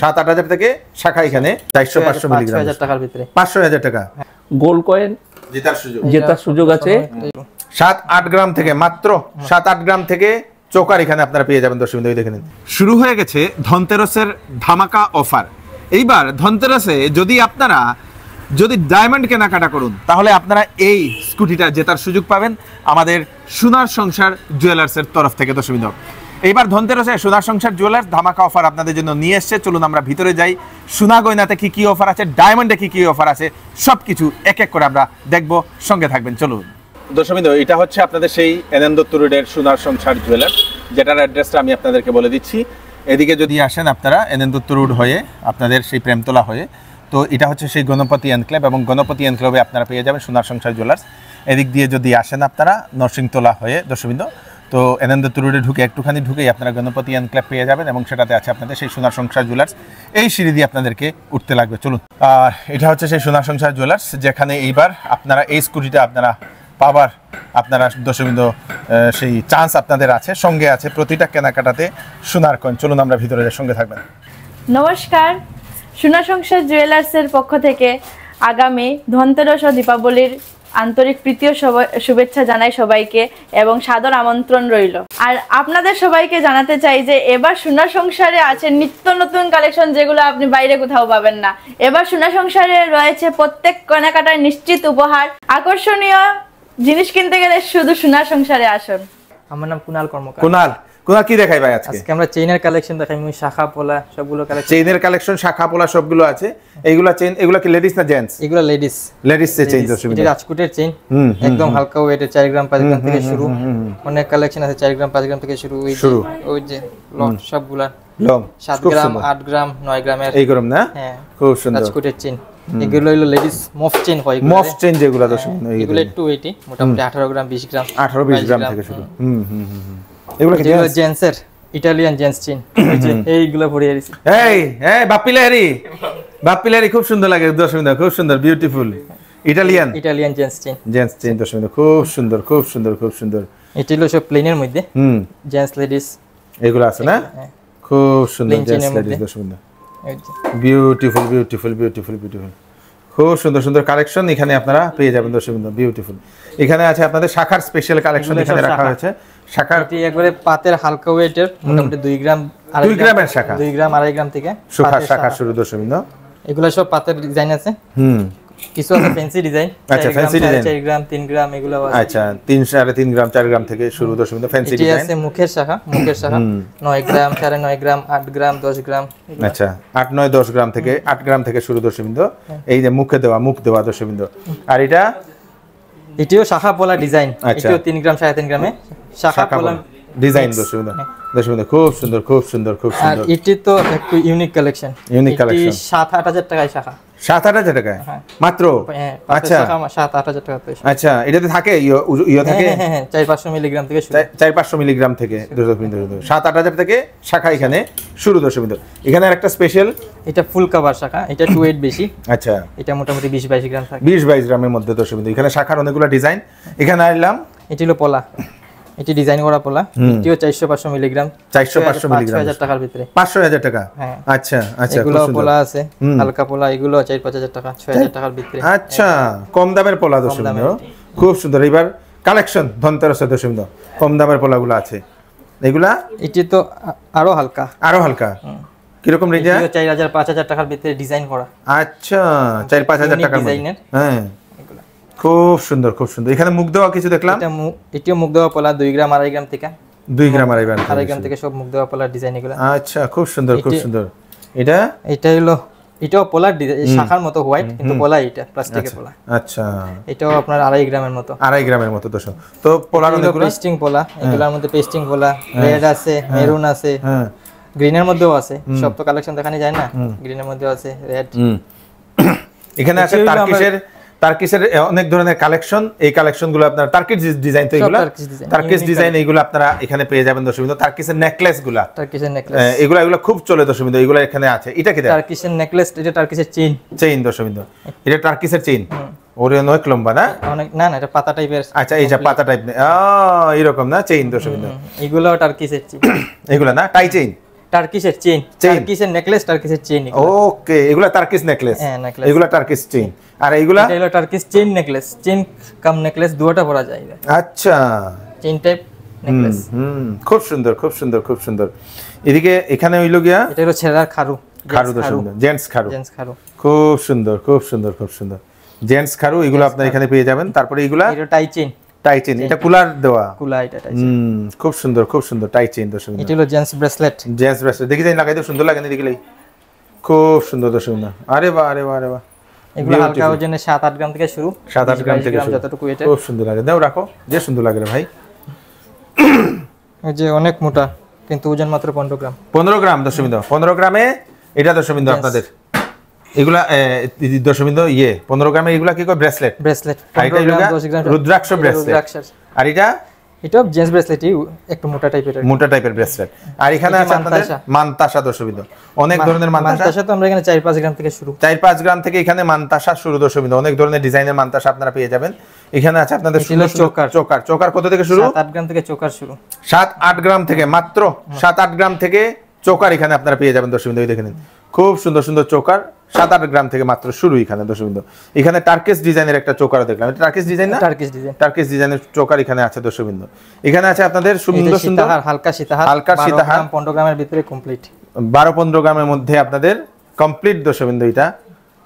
7-8 থেকে শাখা এখানে 400-500 মিলিগ্রাম 5000 টাকার ভিতরে 500,000 টাকা গোল্ড কয়েন জেতার সুযোগ আছে 7-8 গ্রাম থেকে মাত্র 7-8 গ্রাম থেকে চোকার এখানে আপনারা পেয়ে যাবেন। দর্শক দেখে নিন, শুরু হয়ে গেছে ধনতেরাসের ধামাকা অফার। এইবার ধনতেরাসে যদি ডায়মন্ড কেনাকাটা করুন তাহলে আপনারা এই স্কুটিটা জেতার সুযোগ পাবেন আমাদের সোনার সংসার জুয়েলার্সের তরফ থেকে। দর্শক এইবার ধনতেরাসে সোনার সংসার জুয়েলার্স ধামাকা অফার আপনাদের জন্য নিয়ে এসছে। চলুন আমরা ভিতরে যাই, সোনা গয়নাতে কি কি অফার আছে, ডায়মন্ডে কি কি অফার আছে, সবকিছু এক এক করে আমরা দেখবো। সঙ্গে থাকবেন, চলুন। দর্শক এটা হচ্ছে আপনাদের সেই এনএন দত্ত রোডের সোনার সংসার জুয়েলার্স, যেটার অ্যাড্রেসটা আমি আপনাদেরকে বলে দিচ্ছি। এদিকে যদি আসেন আপনারা এনএন দত্ত রোড হয়ে আপনাদের সেই প্রেমতলা হয়ে, তো এটা হচ্ছে সেই গণপতি এনক্লেভ, এবং গণপতি এনক্লেভে আপনারা পেয়ে যাবেন সোনার সংসার জুয়েলার্স। এদিক দিয়ে যদি আসেন আপনারা নরসিংতলা হয়ে দর্শক, তো এনএন দত্ত রোডে একটুখানি ঢুকেই আপনারা গণপতি এনক্লেভ পেয়ে যাবেন, এবং সেটাতে আছে আপনাদের সেই সোনার সংসার জুয়েলার্স। এই সিঁড়ি দিয়ে আপনাদেরকে উঠতে লাগবে, চলুন। আর এটা হচ্ছে সেই সোনার সংসার জুয়েলার্স, যেখানে এইবার আপনারা এই স্কুটিটা আপনারা পাবার দর্শক সেই চান্স আপনাদের আছে, সঙ্গে আছে প্রতিটা কেনাকাটাতে সোনার কয়েন। চলুন আমরা ভিতরে যাই, সঙ্গে থাকবেন। নমস্কার, সোনার সংসার জুয়েলার্সের পক্ষ থেকে আগামী ধনতেরাস ও দীপাবলির আন্তরিক প্রীতি ও শুভেচ্ছা জানাই সবাইকে, এবং সাদর আমন্ত্রণ রইল। আর আপনাদের সবাইকে জানাতে চাই যে এবার সোনার সংসারে আছে নিত্য নতুন কালেকশন, যেগুলো আপনি বাইরে কোথাও পাবেন না। এবার সোনার সংসারে রয়েছে প্রত্যেক কেনাকাটার নিশ্চিত উপহার। আকর্ষণীয় জিনিস কিনতে গেলে শুধু সোনার সংসারে আসুন। আমার নাম কুনাল কর্মকার। কুনাল কি দেখাই ভাই আজকে? আমরা চেইনের কালেকশন দেখাই, শাখা পোলা সবগুলো কালেকশন। চেইনের কালেকশন, শাখা পোলা সবগুলো আছে। এগুলা কি লেডিস না জেন্টস? এগুলো লেডিস চেইন। এটা রাজকোটের চেইন, একদম হালকা ওয়েটে 4 গ্রাম 5 গ্রাম থেকে শুরু। অনেক কালেকশন আছে 4 গ্রাম 5 গ্রাম থেকে শুরু। ওই যে লট সবগুলা লং 7 গ্রাম 8 গ্রাম 9 গ্রামের এই গ্রাম না? হ্যাঁ, খুব সুন্দর রাজকোটের চেইন। এগুলো হলো লেডিস মফ চেইন হয়, মফ চেইন যেগুলো দর্শক। এগুলো একটু ওয়েটি মোটামুটি 18 গ্রাম 20 গ্রাম 18-20 গ্রাম থেকে শুরু। এগুলো কি জেন্টসের ইটালিয়ান জেন্টস চেইন, এইগুলো পরিয়ে দিছি। এই বাপ্পিলারি খুব সুন্দর লাগে দর্শক, খুব সুন্দর বিউটিফুল ইটালিয়ান জেন্টস চেইন দর্শক, খুব সুন্দর খুব সুন্দর খুব সুন্দর। এটা হলো সব প্লেনের মধ্যে জেন্টস লেডিস এগুলো আছে না? খুব সুন্দর জেন্টস লেডিস দর্শক, বিউটিফুল বিউটিফুল বিউটিফুল বিউটিফুল, খুব সুন্দর সুন্দর কালেকশন এখানে আপনারা পেয়ে যাবেন দর্শক, বিউটিফুল। এখানে আছে আপনাদের শাখার স্পেশাল কালেকশন এখানে রাখা হয়েছে। শাখার একবারে পাতের হালকা ওয়েটের মোটামুটি 2 গ্রাম 2 গ্রামের শাখা, 2 গ্রাম 2.5 গ্রাম থেকে শাখা শুরু দর্শক। এগুলো সব পাতের ডিজাইন আছে, কিছু আছে ফ্যান্সি ডিজাইন। আচ্ছা, ফ্যান্সি ডিজাইন 4 গ্রাম 3 গ্রাম এগুলো আছে। আচ্ছা, 3.5 গ্রাম 4 গ্রাম থেকে শুরু দর্শক, ফ্যান্সি ডিজাইন আছে। মুখের শাখা 9 গ্রাম 9.5 গ্রাম 8 গ্রাম 10 গ্রাম। আচ্ছা, 8 9 10 গ্রাম থেকে 8 গ্রাম থেকে শুরু দর্শক। এই যে মুখ দেওয়া দর্শক। আর এটিও শাখা পোলা ডিজাইন, এটিও 3 গ্রাম 3.5 গ্রামে শাখা পোলা ডিজাইন দর্শক। খুব সুন্দর খুব সুন্দর খুব সুন্দর। এটি তো একটু ইউনিক কালেকশন 7-8 হাজার টাকায় শাখা, 7-8 হাজার টাকায় মাত্র। আচ্ছা, 7-8 হাজার টাকা। আচ্ছা, এটাতে থাকে থাকে 400-500 মিলিগ্রাম থেকে শুরু, 400-500 মিলিগ্রাম থেকে 7-8 হাজার থেকে শাখা এখানে শুরু দর্শক। এখানে একটা স্পেশাল, এটা ফুল কভার শাখা, এটা 2 ওয়েট বেশি। আচ্ছা, এটা মোটামুটি 20-22 গ্রাম থাকে, 20-22 গ্রামের মধ্যে দর্শক। এখানে শাখার অনেকগুলো ডিজাইন। এখানে আসলাম, এটি হলো পোলা, এটি ডিজাইন করা পোলা, এটিও 400-500 মিলিগ্রাম, 400-500 মিলিগ্রাম 500,000 টাকার ভিতরে, 500,000 টাকা। আচ্ছা আচ্ছা, এগুলো পোলা আছে হালকা পোলা, এগুলো 4-5 টাকা 6,000 টাকার ভিতরে। আচ্ছা, কম দামের পোলা দর্শক, খুব সুন্দর। এবার কালেকশন ধনতেরাসের দর্শক, কম দামের পোলাগুলো আছে। এগুলা এটি তো আরো হালকা কিরকম রেঞ্জ? 4,000-5,000 টাকার ভিতরে ডিজাইন করা। আচ্ছা, 4-5,000 টাকার ডিজাইনের। হ্যাঁ, খুব সুন্দর খুব সুন্দর। এখানে মুখ দেওয়া কিছু দেখলাম, এটিও মুখ দেওয়া পোলা 2 গ্রাম 2.5 গ্রাম থেকে, 2 গ্রাম 2.5 গ্রাম থেকে সব মুখ দেওয়া পোলার ডিজাইন এগুলো। আচ্ছা, খুব সুন্দর খুব সুন্দর। এটা হলো, এটাও পোলার ডিজাইন, শাখার মতো হোয়াইট, কিন্তু পোলা এটা প্লাস্টিকের পোলা। আচ্ছা, এটাও আপনার 2.5 গ্রামের মতো, 2.5 গ্রামের মতো দর্শক। তো পোলার মধ্যে পেস্টিং পোলা, এগুলোর মধ্যে পেস্টিং পোলা, রেড আছে, মেরুন আছে, গ্রিনের মধ্যেও আছে। সব তো কালেকশন দেখানো যায় না, গ্রিনের মধ্যেও আছে, রেড। এখানে আছে টার্কিশের অনেক ধরনের কালেকশন। এই কালেকশনগুলো আপনার টার্কিশ ডিজাইন, তো এগুলো টার্কিশ ডিজাইন, এগুলো আপনারা এখানে পেয়ে যাবেন দর্শক। টার্কিশের নেকলেসগুলো, এগুলো খুব চলে দর্শক, এগুলো এখানে আছে। এটা কি টার্কিশের নেকলেস? এটা টার্কিশের চেইন দর্শক, এটা টার্কিশের চেইন। ওরে অনেক লম্বা না? অনেক না, এটা পাতা টাইপের। আচ্ছা, এই যে পাতা টাইপ, এরকম না চেইন দর্শক। এগুলো টার্কিশের চেইন, এগুলো না টাই চেইন। টার্কিশের চেইন, টার্কিশের নেকলেস, টার্কিশের চেইন। ওকে, এগুলা টার্কিশ নেকলেস। হ্যাঁ, নেকলেস। এগুলা টার্কিশ চেইন। আর এইগুলা এটা হলো Turkish chain necklace, chain cum necklace দুটোটা পরা যায়। আচ্ছা, চেইন টাইপ নেকলেস। খুব সুন্দর, খুব সুন্দর, খুব সুন্দর। এদিকে এখানে হইলো গিয়া এটা হলো ছেঁড়ার খারু, খারু দর্শক, জেন্টস খারু। জেন্টস খারু খুব সুন্দর, খুব সুন্দর, খুব সুন্দর জেন্টস খারু। এগুলো আপনার এখানে পেয়ে যাবেন। তারপরে এগুলা এটা টাই চেইন, টাই চেইন। এটা কুলার দেওয়া, কুলা এটা টাই চেইন। খুব সুন্দর, খুব সুন্দর টাই চেইন দর্শক। এটা হলো জেন্টস ব্রেসলেট, জেন্টস ব্রেসলেট। দেখি যাই লাগাইতে সুন্দর লাগে না, দেখলেই খুব সুন্দর দর্শক। আরে বাহ, আরে বাহ, আরে বাহ। এগুলো হালকা ওজনে 7-8 গ্রাম থেকে শুরু, 7-8 গ্রাম থেকে শুরু, যতটুকু এটা খুব সুন্দর লাগে। দাও, রাখো, যে সুন্দর লাগে রে ভাই। এই যে অনেক মোটা, কিন্তু ওজন মাত্র 15 গ্রাম। 15 গ্রাম দশমিন্দু, 15 গ্রামে এটা দশমিন্দু আপনাদের এগুলা দশমিন্দু 15 গ্রামে এগুলা কি কয়? ব্রেসলেট। ব্রেসলেট 15 গ্রাম 10 গ্রাম রুদ্রাক্ষ ব্রেসলেট। আর এটা জেন্টস ব্রেসলেটই একটু মোটা টাইপের, মোটা টাইপের ব্রেসলেট। আর এখানে আছে আপনাদের মানতাসা দশমিন্দু, অনেক ধরনের মানতাসা। তো আমরা এখানে 4-5 গ্রাম থেকে শুরু, 4-5 গ্রাম থেকে এখানে মানতাসা শুরু দশমিন্দু। অনেক ধরনের ডিজাইনের মানতাসা আপনারা পেয়ে যাবেন। এখানে আছে আপনাদের চোকার। চোকার, চোকার কত থেকে শুরু? 7-8 গ্রাম থেকে চোকার শুরু। 7-8 গ্রাম থেকে, মাত্র 7-8 গ্রাম থেকে চোকার এখানে আপনারা পেয়ে যাবেন দর্শকবৃন্দ। দেখে নিন, খুব সুন্দর সুন্দর চোকার 7-8 গ্রাম থেকে মাত্র শুরু এখানে দর্শকবৃন্দ। এখানে টার্কিশ ডিজাইনের একটা চোকার দেখলাম। এটা টার্কিশ ডিজাইন না? টার্কিশ ডিজাইন, টার্কিশ ডিজাইনের চোকার এখানে আছে দর্শকবৃন্দ। এখানে আছে আপনাদের সুন্দর সুন্দর হালকা সীতাহার, হালকা সীতাহার 15 গ্রামের ভিতরে কমপ্লিট, 12-15 গ্রামের মধ্যে আপনাদের কমপ্লিট দর্শকবৃন্দ। এটা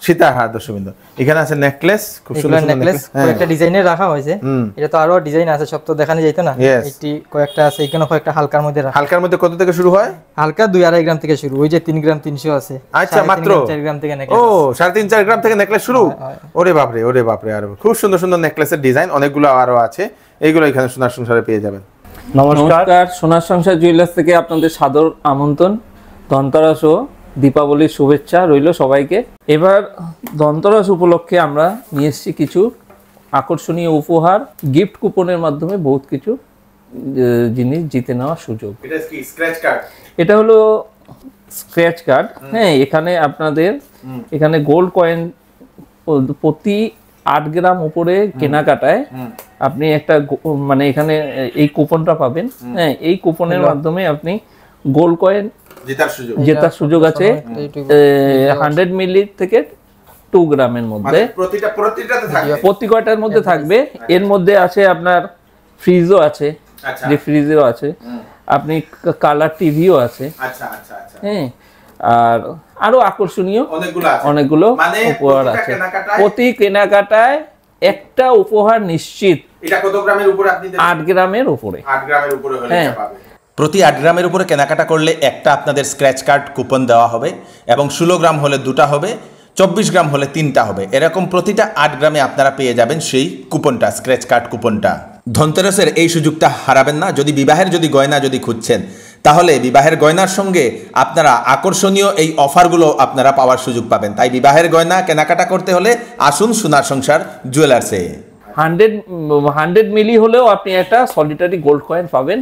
সীতাহার দর্শকবৃন্দ। এখানে আছে নেকলেস, খুব সুন্দর নেকলেস, কয়েকটা ডিজাইনের রাখা হয়েছে। এটা তো আরো ডিজাইন আছে, সব তো দেখানো যাইতো না। এটি কয়েকটা আছে, এখানে কয়েকটা হালকার মধ্যে রাখা। হালকার মধ্যে কত থেকে শুরু হয়? হালকা 2-2.5 গ্রাম থেকে শুরু। ওই যে 3 গ্রাম 300 আছে। আচ্ছা, মাত্র 4 গ্রাম থেকে নেকলেস। ও 3.5-4 গ্রাম থেকে নেকলেস শুরু। ওরে বাপরে, ওরে বাপরে। আর খুব সুন্দর সুন্দর নেকলেসের ডিজাইন অনেকগুলো আরো আছে। এইগুলো এখানে সোনার সংসারে পেয়ে যাবেন। নমস্কার, সোনার সংসার জুয়েলার্স থেকে আপনাদের সাদর আমন্ত্রণ। ধনতেরাস ও দীপাবলির শুভেচ্ছা রইল সবাইকে। এবার ধনতেরাস উপলক্ষে আমরা নিয়ে এসেছি কিছু আকর্ষণীয় উপহার, গিফট কুপনের মাধ্যমে বহুত কিছু জিনিস জিতে নেওয়ার সুযোগ। এটা কি স্ক্র্যাচ কার্ড? এটা হলো স্ক্র্যাচ কার্ড। হ্যাঁ, এখানে আপনাদের এখানে গোল্ড কয়েন প্রতি 8 গ্রাম উপরে কেনাকাটায় আপনি একটা মানে এখানে এই কুপনটা পাবেন। হ্যাঁ, এই কুপনের মাধ্যমে আপনি গোল্ড কয়েন জেতার সুযোগ আছে 100 মিলি থেকে 2 গ্রামের মধ্যে, প্রতি কয়টার মধ্যে থাকবে। এর মধ্যে আছে আপনার ফ্রিজও আছে, রেফ্রিজারেও আছে, আপনি কালার টিভিও আছে। হ্যাঁ, আর আরো আকর্ষণীয় অনেকগুলো উপহার আছে। প্রতি কেনাকাটায় একটা উপহার নিশ্চিত। এটা কত গ্রামের উপরে? আপনি 8 গ্রামের উপরে। 8 গ্রামের উপরে হলে হ্যাঁ, পাবেন। প্রতি 8 গ্রামের উপরে কেনাকাটা করলে একটা আপনাদের স্ক্র্যাচ কার্ড কুপন দেওয়া হবে, এবং 16 গ্রাম হলে 2টা হবে, 24 গ্রাম হলে 3টা হবে। এরকম প্রতিটা 8 গ্রামে আপনারা পেয়ে যাবেন সেই কুপনটা, স্ক্র্যাচ কার্ড কুপনটা। ধনতেরাসের এই সুযোগটা হারাবেন না। যদি বিবাহের গয়না খুঁজছেন, তাহলে বিবাহের গয়নার সঙ্গে আপনারা আকর্ষণীয় এই অফারগুলো আপনারা পাওয়ার সুযোগ পাবেন। তাই বিবাহের গয়না কেনাকাটা করতে হলে আসুন সোনার সংসার জুয়েলার্সে। 100 মিলি হলেও আপনি একটা সলিটারি গোল্ড কয়েন পাবেন।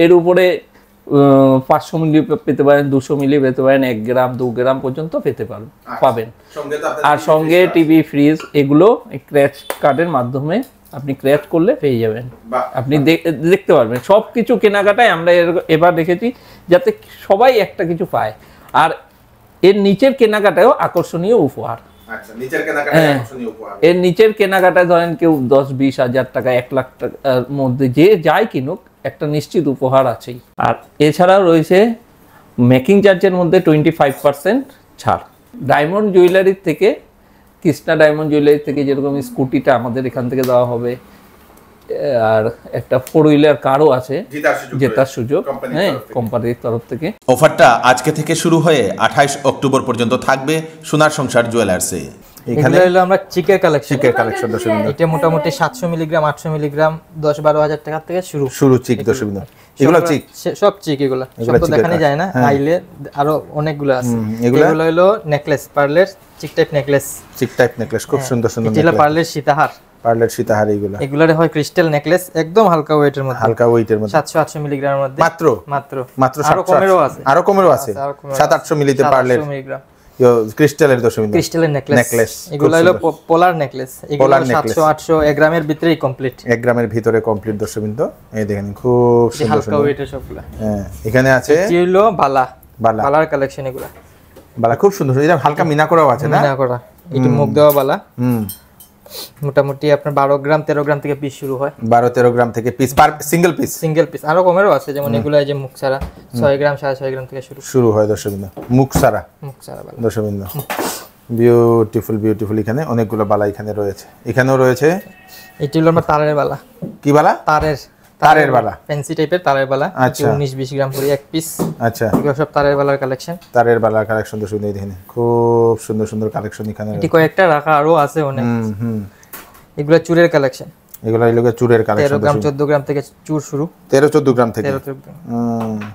এর উপরে 500 মিলি পেতে পারেন, 200 মিলি পেতে পারেন, 1 গ্রাম 2 গ্রাম পর্যন্ত পাবেন। আর সঙ্গে টিভি, ফ্রিজ এগুলো ক্র্যাচ কার্ডের মাধ্যমে আপনি ক্র্যাচ করলে পেয়ে যাবেন। আপনি দেখতে পারবেন সবকিছু কেনাকাটায় আমরা এবার দেখেছি যাতে সবাই একটা কিছু পায়। আর এর নিচের কেনাকাটায়ও আকর্ষণীয় উপহার। এর নিচের কেনাকাটায় ধরেন কেউ 10-20 হাজার টাকা, 1 লাখ টাকার মধ্যে যে যাই কিনুক, একটা নিশ্চিত উপহার আছেই। আর এছাড়াও রয়েছে মেকিং চার্জের মধ্যে 25% ছাড়। ডায়মন্ড জুয়েলারির থেকে, কৃষ্ণা ডায়মন্ড জুয়েলারি থেকে যেরকম স্কুটিটা আমাদের এখান থেকে দেওয়া হবে, আর একটা 4 হুইলার কারও আছে জেতার সুযোগ, হ্যাঁ, কোম্পানির তরফ থেকে। অফারটা আজকে থেকে শুরু হয়ে 28 অক্টোবর পর্যন্ত থাকবে সোনার সংসার জুয়েলার্সে। এখানে হলো আমরা চিকের কালেকশন দর্শকবৃন্দ। এটা মোটামুটি 700 মিলিগ্রাম 800 মিলিগ্রাম 10-12 হাজার টাকা থেকে শুরু চিক দর্শকবৃন্দ। এগুলো চিক, সব চিক, এগুলো সব তো দেখানো যায় না। আইলে আরো অনেকগুলো আছে। এগুলো হলো নেকলেস, পার্লের চিক টাইপ নেকলেস, খুব সুন্দর সুন্দর। এটা পার্লের সীতাহার, এগুলারে হয় ক্রিস্টাল নেকলেস, একদম হালকা ওয়েটের মধ্যে, 700-800 মিলিগ্রামের মধ্যে মাত্র। আরো কমেরও আছে 700-800 মিলিতে পার্লের ক্রিস্টালের ক্রিস্টালের নেকলেস। এগুলো হলো পোলার নেকলেস, এগুলো 700-800 1 গ্রামের ভিতরেই কমপ্লিট, 1 গ্রামের ভিতরে কমপ্লিট দর্শকবৃন্দ। এই দেখেন খুব সুন্দর হালকা ওয়েটের সবগুলা। হ্যাঁ, এখানে আছে এটি হলো বালা, বালার কালেকশন এগুলা। বালা খুব সুন্দর, এটা হালকা মিনা করাও আছে না? মিনা করা, একটু মুখ দেওয়া বালা। মোটামুটি আপনার 12 গ্রাম 13 গ্রাম থেকে পিস শুরু হয়। 12-13 গ্রাম থেকে পিস, পার সিঙ্গেল পিস? সিঙ্গেল পিস, আরো কমেরও আছে, যেমন এগুলো এই যে মুখ ছাড়া 6 গ্রাম 6.5 গ্রাম থেকে শুরু হয় দর্শকবৃন্দ। মুখ ছাড়া বালা দর্শকবৃন্দ, বিউটিফুল বিউটিফুল। এখানে অনেকগুলো বালা এখানে রয়েছে, এখানেও রয়েছে। এটি হলো আমার তারের বালা। কি বালা? তারের বালা, ফ্যান্সি টাইপের তারের বালা। আচ্ছা, 19-20 গ্রাম করে এক পিস। আচ্ছা, এগুলো সব তারের বালার কালেকশন। তারের বালার কালেকশন তো শুনে দেখেন, খুব সুন্দর সুন্দর কালেকশন এখানে। এটি কয়েকটা রাখা আরো আছে অনেক। এগুলো চুরের কালেকশন। এগুলো হলো চুরের কালেকশন। 13 গ্রাম 14 গ্রাম থেকে চুর শুরু। 13-14 গ্রাম থেকে। 13 গ্রাম।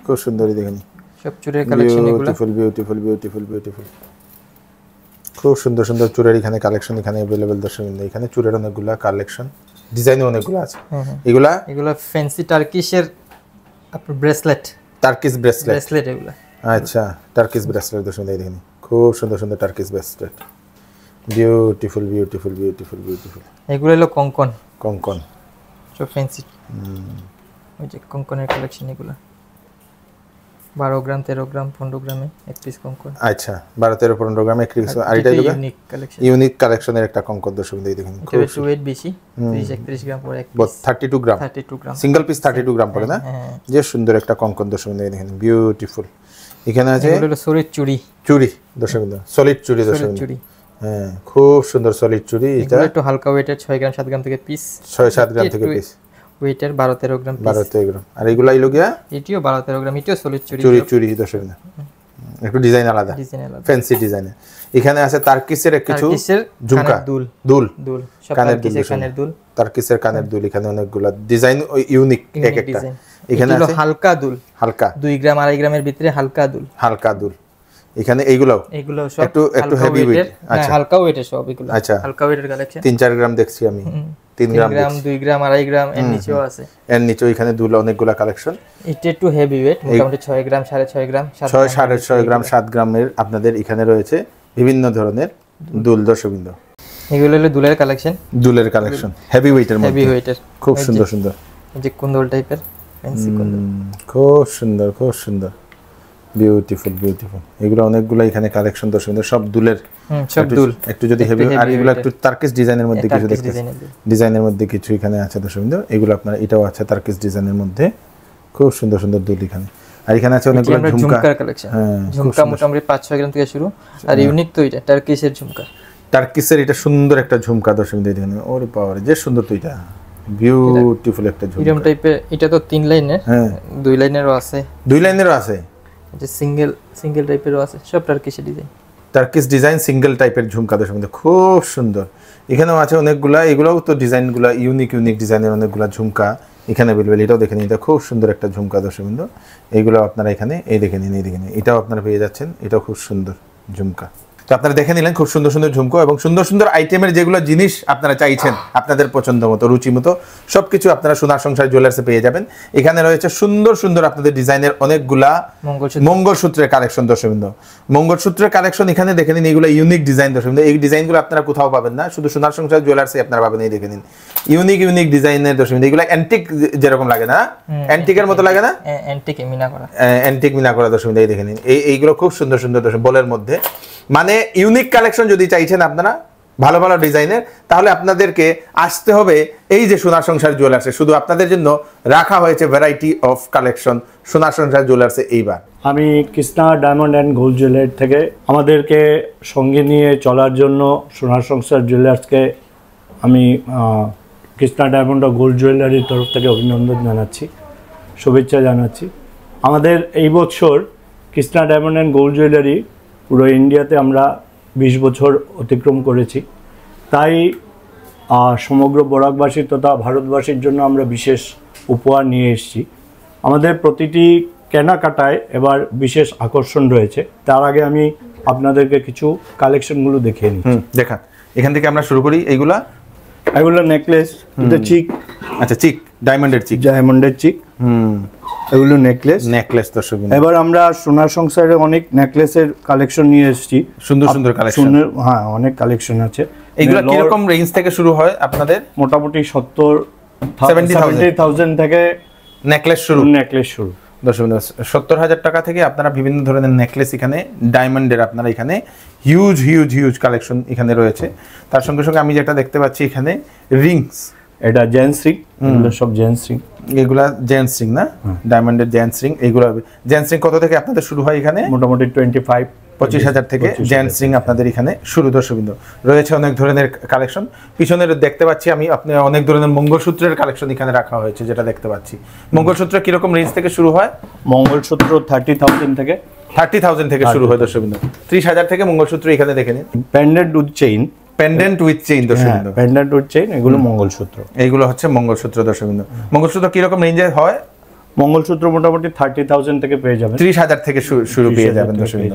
খুব সুন্দর দেখেন, সব চুরের কালেকশন এগুলো। Beautiful beautiful beautiful beautiful. খুব সুন্দর সুন্দর চুরের এখানে কালেকশন এখানে अवेलेबल দর্শকবৃন্দ। এখানে চুরের অনেকগুলা কালেকশন, ডিজাইনও অনেকগুলো আছে। এগুলা ফ্যান্সি টার্কিশের আপনার ব্রেসলেট, টার্কিশ ব্রেসলেট এগুলা। আচ্ছা, টার্কিশ ব্রেসলেট দর্শকবৃন্দ দেখেন, খুব সুন্দর সুন্দর Turkish bracelet. Beautiful beautiful beautiful beautiful. এগুলো হলো কঙ্কন। সব ফ্যান্সি, ওই যে কঙ্কনের কালেকশন এগুলো। 12 গ্রাম 13 গ্রাম 15 গ্রামে এক পিস কঙ্কন। আচ্ছা, 12-13-15 গ্রামে এক পিস। আর এটা ইউনিক কালেকশনের একটা কঙ্কন দর্শকবৃন্দ দেখেন, খুব একটু ওয়েট বেশি, 30-31 গ্রাম পরে এক পিস। 32 গ্রাম সিঙ্গেল পিস, 32 গ্রাম পড়ে না? যে সুন্দর একটা কঙ্কন দর্শকবৃন্দ দেখেন, বিউটিফুল। এখানে আছে সলিড চুড়ি দর্শকবৃন্দ, সলিড চুড়ি দর্শকবৃন্দ। হ্যাঁ, খুব সুন্দর সলিড চুড়ি। এটা একটু হালকা ওয়েটের 6 গ্রাম 7 গ্রাম থেকে পিস। 6-7 গ্রাম থেকে পিস ওয়েটের 12-13 গ্রাম পিস। 12-13 গ্রাম। আর এগুলা হলো গিয়া এটিও 12-13 গ্রাম, এটিও সলিড চুড়ি দর্শকবৃন্দ। একটু ডিজাইন আলাদা, ফ্যান্সি ডিজাইনে। এখানে আছে তারকিসের কিছু ঝুমকা, দুল সব কানের দুল, তারকিসের কানের দুল। এখানে অনেকগুলা ডিজাইন ইউনিক এক একটা। এখানে আছে হালকা দুল, হালকা 2 গ্রাম 2.5 গ্রামের ভিতরে হালকা দুল। এখানে এগুলো সব একটু হেভি ওয়েট। আচ্ছা, হালকা ওয়েটের সব এগুলো। আচ্ছা, হালকা ওয়েটের কালেকশন। 3-4 গ্রাম দেখছি আমি, 3 গ্রাম 2 গ্রাম 2.5 গ্রাম এর নিচেও আছে। এর নিচেও এখানে দুল অনেকগুলা কালেকশন। এটা একটু হেভি ওয়েট, মোটামুটি 6 গ্রাম 6.5 গ্রাম 6.5 গ্রাম 7 গ্রামের আপনাদের এখানে রয়েছে বিভিন্ন ধরনের দুল দর্শকবৃন্দ। এগুলো হলো দুলের কালেকশন, হেভি ওয়েটের মধ্যে, খুব সুন্দর সুন্দর। এই যে কুন্দল টাইপের ফ্যান্সি কুন্দল, খুব সুন্দর বিউটিফুল। এগুলো অনেকগুলো এখানে কালেকশন দর্শকবৃন্দ, সব দুলের। একটু যদি হেভি, আর এগুলো একটু তারকিশ ডিজাইনের মধ্যে কিছু দেখতেছেন, ডিজাইনের মধ্যে কিছু এখানে আছে দর্শকবৃন্দ। এগুলো আপনার এটাও আছে তারকিশ ডিজাইনের মধ্যে, খুব সুন্দর সুন্দর দুল এখানে। আর এখানে আছে অনেকগুলো ঝুমকার কালেকশন। ঝুমকা মোটামুটি 5-6 গ্রাম থেকে শুরু। আর ইউনিক তো এটা টার্কিশের ঝুমকা, টার্কিশের এটা সুন্দর একটা ঝুমকা দর্শকবৃন্দ দেখেন। ওরে পাওয়ার, যে সুন্দর তো এটা, বিউটিফুল একটা ঝুমকা। এরকম টাইপের। এটা তো 3 লাইনের, 2 লাইনেরও আছে, 2 লাইনেরও আছে, যে সিঙ্গেল টাইপেরও আছে। সব টার্কিশের ডিজাইন, টার্কিশ ডিজাইন সিঙ্গেল টাইপের ঝুমকা দর্শকবৃন্দ, খুব সুন্দর। এখানেও আছে অনেকগুলা, এগুলোও তো ডিজাইনগুলা ইউনিক ডিজাইনের অনেকগুলা ঝুমকা এখানে अवेलेबल। এটাও দেখে নিন, এটা খুব সুন্দর একটা ঝুমকা দর্শকবৃন্দ। এইগুলো আপনারা এখানে দেখে নিন, এটাও আপনারা পেয়ে যাচ্ছেন। এটাও খুব সুন্দর ঝুমকা। তো আপনারা দেখে নিলেন খুব সুন্দর সুন্দর ঝুমকো এবং সুন্দর সুন্দর আইটেমের যেগুলো জিনিস আপনারা চাইছেন আপনাদের পছন্দ মতো রুচি মতো সবকিছু আপনারা সোনার সংসার জুয়েলার্সে পেয়ে যাবেন। এখানে রয়েছে সুন্দর সুন্দর আপনাদের ডিজাইনের অনেকগুলা মঙ্গলসূত্রের কালেকশন দর্শকবৃন্দ। মঙ্গলসূত্রের কালেকশন এখানে দেখে নিন, এগুলো ইউনিক ডিজাইন দর্শকবৃন্দ। এই ডিজাইনগুলো আপনারা কোথাও পাবেন না, শুধু সোনার সংসার জুয়েলার্সে আপনারা পাবেন। এই দেখে নিন ইউনিক ডিজাইনের দর্শকবৃন্দ। এগুলো অ্যান্টিক যেরকম লাগে না, অ্যান্টিকের মতো লাগে না, অ্যান্টিক মিনা করা দর্শকবৃন্দ। এই দেখে নিন, এইগুলো খুব সুন্দর সুন্দর দর্শক বলের মধ্যে। মানে ইউনিক কালেকশন যদি চাইছেন আপনারা ভালো ভালো ডিজাইনের, তাহলে আপনাদেরকে আসতে হবে এই যে সোনার সংসার জুয়েলার্সে। শুধু আপনাদের জন্য রাখা হয়েছে ভ্যারাইটি অফ কালেকশন সোনার সংসার জুয়েলার্সে। এইবার আমি Krishna diamond and gold jewellery থেকে আমাদেরকে সঙ্গে নিয়ে চলার জন্য সোনার সংসার জুয়েলার্সকে আমি কৃষ্ণা ডায়মন্ড ও গোল্ড জুয়েলারির তরফ থেকে অভিনন্দন জানাচ্ছি, শুভেচ্ছা জানাচ্ছি। আমাদের এই বছর Krishna diamond and gold jewellery পুরো ইন্ডিয়াতে আমরা 20 বছর অতিক্রম করেছি। তাই সমগ্র বরাকবাসী তথা ভারতবাসীর জন্য আমরা বিশেষ উপহার নিয়ে এসেছি। আমাদের প্রতিটি কেনাকাটায় এবার বিশেষ আকর্ষণ রয়েছে। তার আগে আমি আপনাদেরকে কিছু কালেকশনগুলো দেখিয়ে নিই। দেখান, এখান থেকে আমরা শুরু করি। এগুলো নেকলেস, এটা চিক। আচ্ছা, চিক, ডায়মন্ডের চিক। এগুলো নেকলেস দর্শক। এবার আমরা সোনার সংসারে অনেক নেকলেসের কালেকশন নিয়ে এসেছি, সুন্দর সুন্দর কালেকশন। হ্যাঁ, অনেক কালেকশন আছে। এগুলো কি রকম রেঞ্জ থেকে শুরু হয় আপনাদের? মোটামুটি 70,000 থেকে নেকলেস শুরু। দর্শক বিন্দু 70,000 টাকা থেকে আপনারা বিভিন্ন ধরনের নেকলেস এখানে ডায়মন্ডের আপনারা এখানে হিউজ কালেকশন এখানে রয়েছে। তার সঙ্গে সঙ্গে আমি যেটা দেখতে পাচ্ছি এখানে রিংস, এটা জেন্টস রিং, এগুলো সব জেন্টস রিং, এগুলা জেন্টস রিং না, ডায়মন্ডের জেন্টস রিং। এগুলো জেন্টস রিং কত থেকে আপনাদের শুরু হয় এখানে? মোটামুটি 25,000 থেকে জেন্টস রিং আপনাদের এখানে শুরু। দর্শকবৃন্দ রয়েছে অনেক ধরনের কালেকশন। পিছনে দেখতে পাচ্ছি আমি আপনি অনেক ধরনের মঙ্গলসূত্রের কালেকশন এখানে রাখা হয়েছে, যেটা দেখতে পাচ্ছি। মঙ্গলসূত্র কিরকম রেঞ্জ থেকে শুরু হয়? মঙ্গলসূত্র 30,000 থেকে 30,000 থেকে শুরু হয় দর্শকবৃন্দ। 30,000 থেকে মঙ্গলসূত্র এখানে দেখে নিন। Pendant with chain, pendant with chain দর্শকবৃন্দ, পেন্ডেন্ট উইথ চেইন, এগুলো মঙ্গলসূত্র। এইগুলো হচ্ছে মঙ্গলসূত্র দর্শকবৃন্দ। মঙ্গলসূত্র কিরকম রেঞ্জে হয়? মঙ্গলসূত্র মোটামুটি 30,000 থেকে পেয়ে যাবেন, 30,000 থেকে শুরু পেয়ে যাবেন দর্শকবৃন্দ।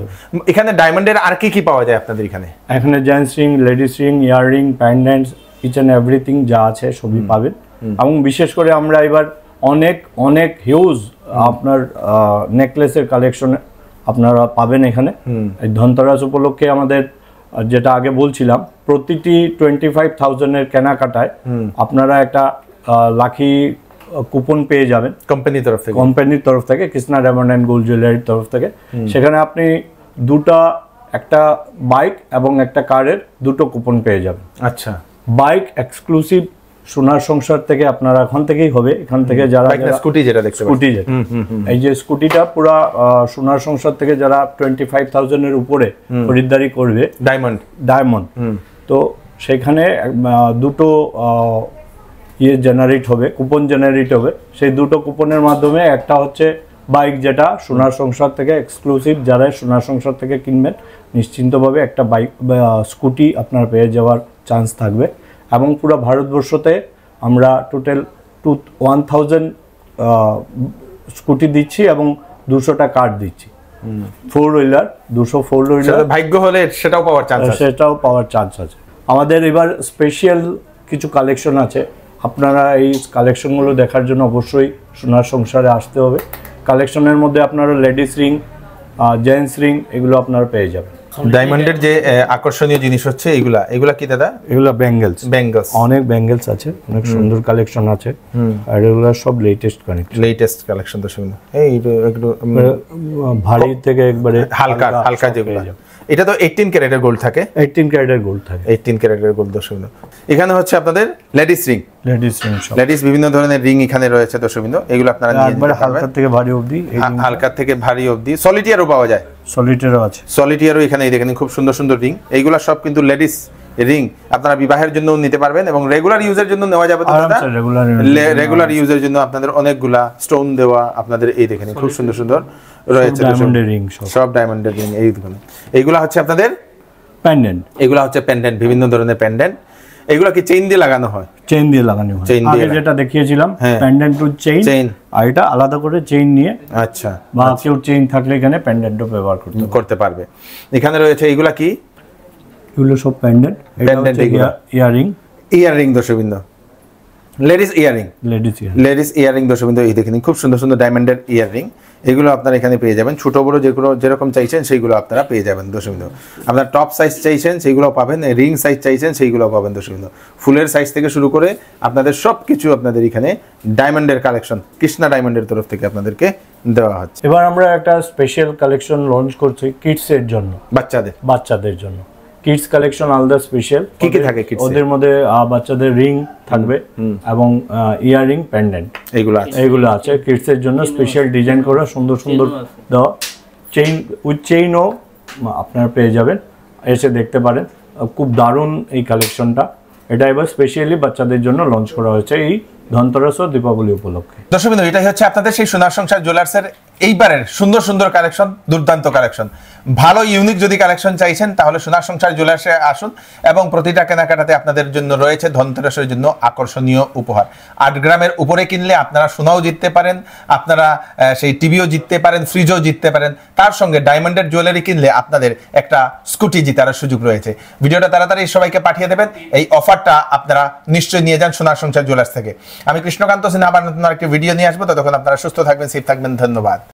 এখানে ডায়মন্ডের আর কি পাওয়া যায় আপনাদের এখানে? এখানে gents ring, ladies ring, earring, pendants, each and everything যা আছে সবই পাবেন। এবং বিশেষ করে আমরা এবার অনেক হিউজ আপনার নেকলেসের কালেকশন আপনারা পাবেন এখানে। এই ধনতেরাস উপলক্ষে আমাদের যেটা আগে বলছিলাম, প্রতিটি 25,000-এর কেনাকাটায় আপনারা একটা লাকি কুপন পেয়ে যাবেন কোম্পানির তরফ থেকে, কৃষ্ণা ডায়মন্ড অ্যান্ড গোল্ড জুয়েলারির তরফ থেকে। সেখানে আপনি একটা বাইক এবং একটা কারের দুটো কুপন পেয়ে যাবেন। আচ্ছা, বাইক এক্সক্লুসিভ সোনার সংসার থেকে আপনারা এখান থেকেই হবে, এখান থেকে যারা স্কুটি যেটা দেখতে স্কুটি যেটা এই যে স্কুটিটা পুরো সোনার সংসার থেকে যারা 25,000-এর উপরে খরিদ্দারি করবে ডায়মন্ড, তো সেখানে দুটো জেনারেট হবে, কুপন জেনারেট হবে। সেই দুটো কুপনের মাধ্যমে একটা হচ্ছে বাইক, যেটা সোনার সংসার থেকে এক্সক্লুসিভ, যারা সোনার সংসার থেকে কিনবেন নিশ্চিন্তভাবে একটা বাইক স্কুটি আপনার পেয়ে যাওয়ার চান্স থাকবে। এবং পুরো ভারতবর্ষতে আমরা টোটাল 1000 স্কুটি দিচ্ছি এবং 200টা কার দিচ্ছি। 4 হুইলার 200 4 হুইলার, ভাগ্য হলে সেটাও পাওয়ার চান্স আছে। আমাদের এবার স্পেশাল কিছু কালেকশন আছে, আপনারা এই কালেকশনগুলো দেখার জন্য অবশ্যই সোনার সংসারে আসতে হবে। কালেকশনের মধ্যে আপনারা লেডিস রিং, জেন্টস রিং এগুলো আপনারা পেয়ে যাবেন। ডায়মন্ডের যে আকর্ষণীয় জিনিস হচ্ছে এগুলা কি দাদা? এগুলো ব্যাঙ্গেলস, অনেক ব্যাঙ্গেলস আছে, অনেক সুন্দর কালেকশন আছে। আর এগুলো সব লেটেস্ট কালেকশন তো শুনুন। এই একটু ভারী থেকে একবারে হালকা যেগুলো, এটা তো 18 ক্যারেটের গোল্ড থাকে, 18 ক্যারেটের গোল্ড থাকে, 18 ক্যারেটের গোল্ড দর্শকবৃন্দ। এখানে হচ্ছে আপনাদের লেডিস রিং, লেডিস বিভিন্ন ধরনের রিং এখানে রয়েছে দর্শকবৃন্দ। এগুলো আপনারা নিয়ে যেতে পারবেন, হালকা থেকে ভারী অবধি। সলিটিয়ারও পাওয়া যায়, সলিটিয়ারও এখানে দেখেন খুব সুন্দর রিং। এইগুলা সব কিন্তু লেডিস রিং, আপনারা বিবাহের জন্য নিতে পারবেন এবং রেগুলার ইউজের জন্য নেওয়া যাবে। রেগুলার ইউজের জন্য আপনাদের অনেকগুলা স্টোন দেওয়া আপনাদের এই দেখেন খুব সুন্দর রয়েছে সব ডায়মন্ডের রিং। এই দেখুন এইগুলা হচ্ছে আপনাদের পেন্ডেন্ট, এগুলা হচ্ছে পেন্ডেন্ট, বিভিন্ন ধরনের পেন্ডেন্ট। এগুলা কি চেইন দিয়ে লাগানো হয়? চেইন দিয়ে লাগানো হয়। আগে যেটা দেখিয়েছিলাম পেন্ডেন্ট টু চেইন, আর এটা আলাদা করে চেইন নিয়ে, আচ্ছা, বা কেউ চেইন থাকলে এখানে পেন্ডেন্টও ব্যবহার করতে পারবে। এখানে রয়েছে এইগুলা কি? এগুলো সব পেন্ডেন্ট, ইয়ারিং দর্শকবৃন্দ, লেডিস ইয়ারিং দর্শকবৃন্দ। এই দেখেন খুব সুন্দর ডায়মন্ডের ইয়ারিং। এগুলো আপনারা এখানে পেয়ে যাবেন, ছোট বড় যেরকম চাইছেন সেইগুলো আপনারা পেয়ে যাবেন দর্শকবৃন্দ। আপনারা টপ সাইজ চাইছেন সেইগুলো পাবেন, রিং সাইজ চাইছেন সেইগুলো পাবেন দর্শকবৃন্দ। ফুলের সাইজ থেকে শুরু করে আপনাদের সবকিছু আপনাদের এখানে ডায়মন্ডের কালেকশন কৃষ্ণা ডায়মন্ডের তরফ থেকে আপনাদেরকে দেওয়া হচ্ছে। এবার আমরা একটা স্পেশাল কালেকশন লঞ্চ করছি কিডস এর জন্য, বাচ্চাদের জন্য। কিডস কালেকশন আলাদা স্পেশাল। কি কি থাকে কিডস? ওদের মধ্যে বাচ্চাদের রিং থাকবে এবং ইয়াররিং, পেন্ডেন্ট এইগুলো আছে কিডস এর জন্য স্পেশাল ডিজাইন করা, সুন্দর দেওয়া। চেইন উইথ চেইনও আপনারা পেয়ে যাবেন, এসে দেখতে পারেন। খুব দারুণ এই কালেকশনটা, এটা এবার স্পেশালি বাচ্চাদের জন্য লঞ্চ করা হয়েছে এই ধনতেরাস ও দীপাবলি উপলক্ষে। দর্শকবৃন্দ, এটাই হচ্ছে আপনাদের সেই সোনার সংসার জুয়েলার্সের এইবারের সুন্দর কালেকশন, দুর্দান্ত কালেকশন। ভালো ইউনিক যদি কালেকশন চাইছেন তাহলে সোনার সংসার জুয়েলার্সে আসুন এবং প্রতিটা কেনাকাটাতে আপনাদের জন্য রয়েছে ধনতেরাসের জন্য আকর্ষণীয় উপহার। 8 গ্রামের উপরে কিনলে আপনারা সোনাও জিততে পারেন, আপনারা সেই টিভিও জিততে পারেন, ফ্রিজও জিততে পারেন। তার সঙ্গে ডায়মন্ডের জুয়েলারি কিনলে আপনাদের একটা স্কুটি জিতার সুযোগ রয়েছে। ভিডিওটা তাড়াতাড়ি সবাইকে পাঠিয়ে দেবেন। এই অফারটা আপনারা নিশ্চয়ই নিয়ে যান সোনার সংসার জুয়েলার্স থেকে। আমি কৃষ্ণকান্ত সিনহা আবার নতুন আরেকটি ভিডিও নিয়ে আসবো। ততক্ষণ আপনারা সুস্থ থাকবেন, সেফ থাকবেন। ধন্যবাদ।